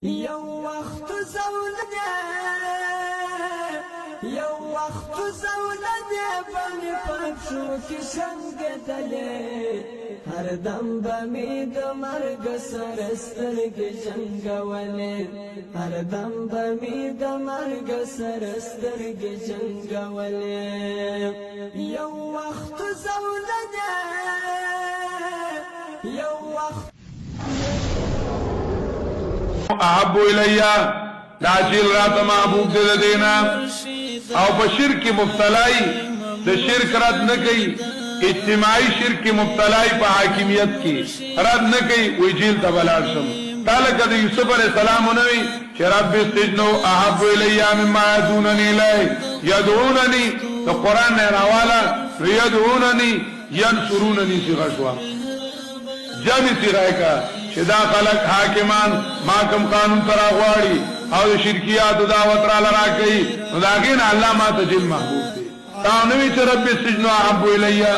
یو وخت زولده بانی پاکشو کی شنگدلے هر دم بمی د مرگ سرسترگی جنگولے هر دم بمی د مرگ سرسترگی جنگولے یو وخت زولده احب الیا دا چیل رات محبوب دے دینا او په شرک مبتلائی د شرک رد نکئی اجتماعی شرک مبتلائی په حاکمیت کی رد نکئی وی جیل تبلار شم تالک دا یوسف علیہ السلام انوی چه رب استجنو احب الیا مما یدوننی لئی یدعوننی دا قرآن نیراوالا یدعوننی ینصروننی سیغشوا جمع سیغای کا چې دا خلق حاکمان ماکم قانون ترا غواړي او شرکیات دعوت را لرا کوي نو داګین الله ما ته جن محبوب دي تا نو چې رب السجن احب الیا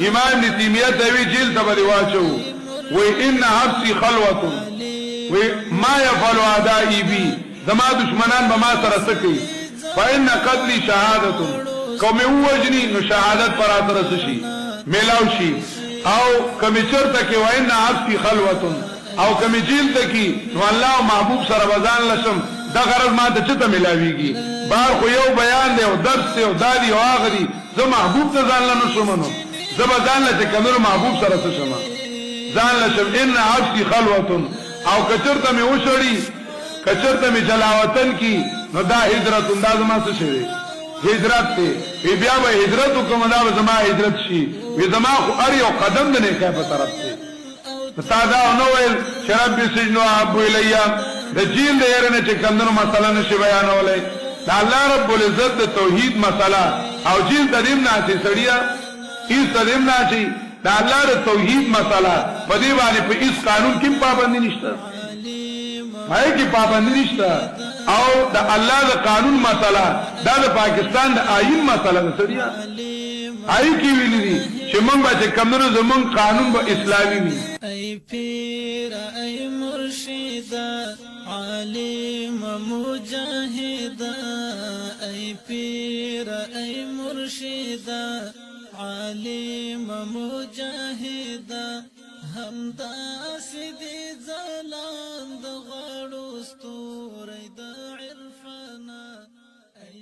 امام ابن تیمیه دوی جیل ته بری واچو و ان حبسي خلوه و ما يفعل اعدائي بي زما دشمنان به ما سره سکی فان قتلي شهادت قوم وجني نو شهادت پر اثر شي میلاو شي او کمی چرته کې وای نه حبسي خلوتون او کمی جیل ته کې نو الله محبوب سره وزن لشم دا غرض ما ته چته ملاويږي بار خو یو بیان دی او درس دی او دادی او اغدي زه محبوب ته ځان لنو شومنو زه به ځان له کمر محبوب سره څه شمه ځان لشم ان حبسي خلوتون او کچرته می وشړی کچرته می جلاوطن کی نو دا هجرت انداز ما څه شوی هجرت ته وی بیا به هجرت کوم دا زما هجرت شي وی زما خو ار یو قدم نه کې په طرف ته تازه نو ویل شرب سجنو ابو الیا د جیل د يرنه چې کمنو مسله نشي بیانولای دا الله رب العزت د توحید مسله او جیل د دین نه چې سړیا هیڅ تدیم نه چې دا الله د توحید مسله په دې باندې په هیڅ قانون کې پابندي نشته هاي کی پابندی نشته او د الله د قانون مسله دا د پاکستان د آئین مسله سړیا آئی کی ویلی دی چې موږ به کمنو زمون قانون به اسلامي وي ای پیر ای مرشد عالم مجاهد ای پیر ای مرشد عالم مجاهد همدا سیدی زلاند غړو ستوري د عرفانا ای